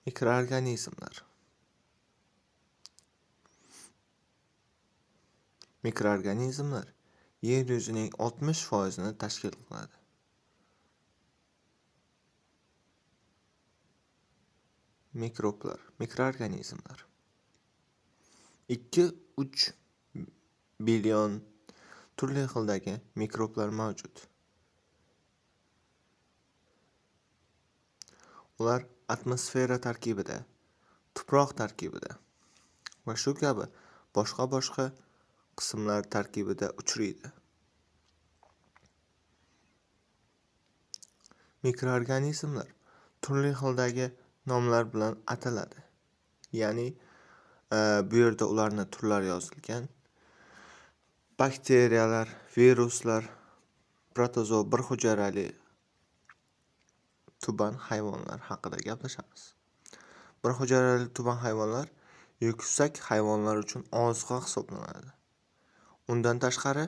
Mikroorganizmlar. Mikroorganizmlar yer yuzining 60% tashkil qiladi. Mikroblar, mikroorganizmlar 2-3 billion turli xildagi mikroblar mavjud. Ular atmosfera tarkibida, tuproq tarkibida va shu kabi boshqa qismlar tarkibida uchraydi. Mikroorganizmlar turli xildagi nomlar bilan ataladi. Ya'ni bu yerda ularning turlari yozilgan. Bakteriyalar, viruslar, protozoa bir hujayrali tuban hayvonlar haqida gaplashamiz. Bir hujayrali tuban hayvonlar yuksak hayvonlar uchun oziqa hisoblanadi. Undan tashqari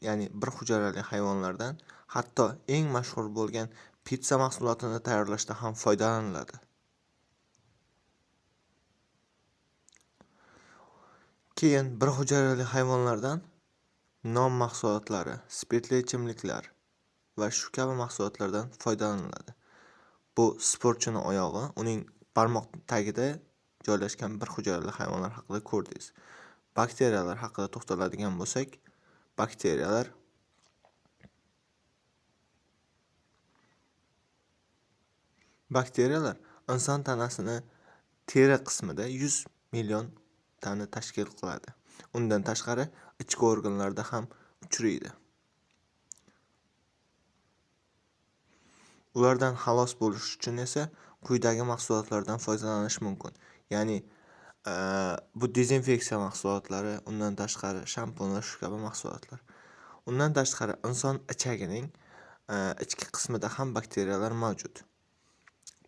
ya'ni bir hujayrali hayvonlardan hatto eng mashhur bo'lgan pitsa mahsulotini tayyorlashda ham foydalaniladi. Keyin bir hujayrali hayvonlardan non mahsulotlari, spirtli ichimliklar va shu kabi mahsulotlardan foydalaniladi. Bu sportchining oyog'i, uning barmoq tagida joylashgan bir hujayrali hayvonlar haqida ko'rdingiz. Bakteriyalar haqida to'xtaladigan bo'lsak, bakteriyalar inson tanasini teri qismida 100 million tani tashkil qiladi. Undan tashqari ichki organlarda ham uchraydi. Ulardan xalos bo'lish uchun esa quyidagi mahsulotlardan foydalanish mumkin. Ya'ni bu dezinfeksiya mahsulotlari, undan tashqari shampunlar, shu kabi mahsulotlar. Undan tashqari inson ichagining ichki qismida ham bakteriyalar mavjud.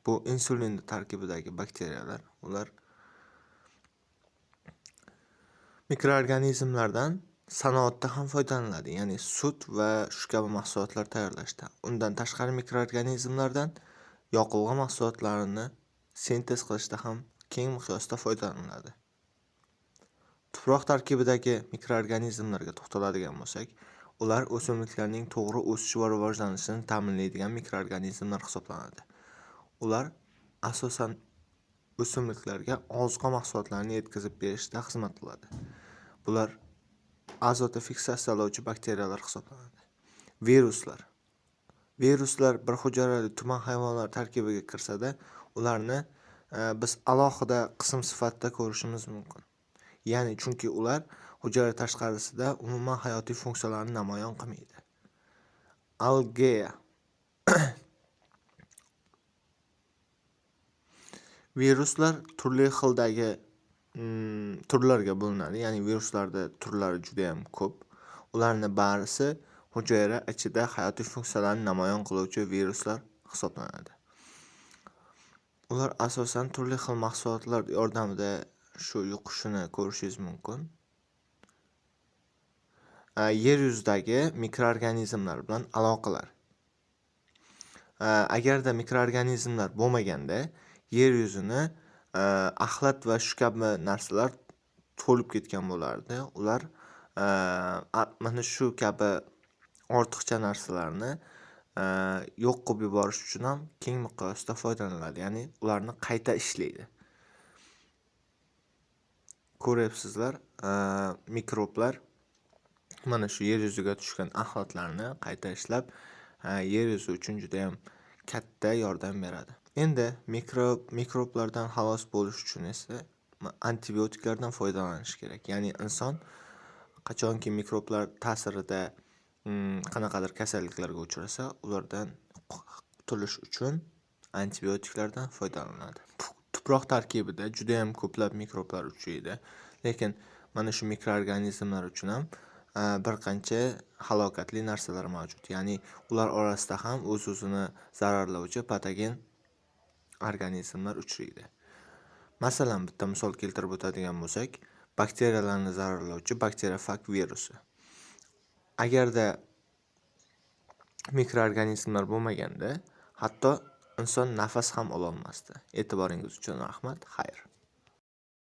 Bu insulin tarkibidagi bakteriyalar. Ular mikroorganizmlardan sanoatda ham foydalaniladi, ya'ni sut va shu kabi mahsulotlar tayyorlashda. Undan tashqari mikroorganizmlardan yoqilg'i mahsulotlarini sintez qilishda ham keng miqyosda foydalaniladi. Tuproq tarkibidagi mikroorganizmlarga to'xtaladigan bo'lsak, ular o'simliklarning to'g'ri o'sishi va rivojlanishini ta'minlaydigan mikroorganizmlar hisoblanadi. Ular asosan o'simliklarga oziqa mahsulotlarini yetkazib berishda xizmat qiladi. Bular azotni fiksatsiyalovchi bakteriyalar hisoblanadi. Viruslar bir hujayrali tuban hayvonlar tarkibiga kirsa-da, ularni biz alohida qism sifatida ko'rishimiz mumkin. Ya'ni chunki ular hujayra tashqarisida umuman hayotiy funksiyalarni namoyon qilmaydi. Algeya viruslar turli xildagi turlarga bo'linadi. Ya'ni viruslarda turlari juda ham ko'p. Ularning barisi hujayra ichida hayotiy funksiyalarni namoyon qiluvchi viruslar hisoblanadi. Ular asosan turli xil mahsulotlar yordamida shu yuqishini ko'rishingiz mumkin. Yer yuzidagi mikroorganizmlar bilan aloqalar. Agarda mikroorganizmlar bo'lmaganda yer yuzini axlat va shu kabi narsalar to'lib ketgan bo'lardi. Ular mana shu kabi ortiqcha narsalarni yo'q qilib yuborish uchun ham keng miqyosda foydalaniladi. Ya'ni ularni qayta ishlaydi. Ko'ryapsizlar, mikroblar mana shu yer yuziga tushgan axlatlarni qayta ishlab yer yuzi uchun juda ham katta yordam beradi. Endi mikroblardan xalos bo'lish uchun esa antibiotiklardan foydalanish kerak. Ya'ni inson qachonki mikroblar ta'sirida qanaqadir kasalliklarga uchrasa, ulardan qutulish uchun antibiotiklardan foydalanadi. Tuproq tarkibida juda ham ko'plab mikroblar uchraydi, lekin mana shu mikroorganizmlar uchun ham bir qancha halokatli narsalar mavjud. Ya'ni ular orasida ham o'z-o'zini zararlovchi patogen organizmlar uchraydi. Masalan, bitta misol keltirib o'tadigan bo'lsak, bakteriyalarni zararlovchi bakteriofag virusi. Agarda mikroorganizmlar bo'lmaganda, hatto inson nafas ham ololmasdi. E'tiboringiz uchun rahmat. Xayr.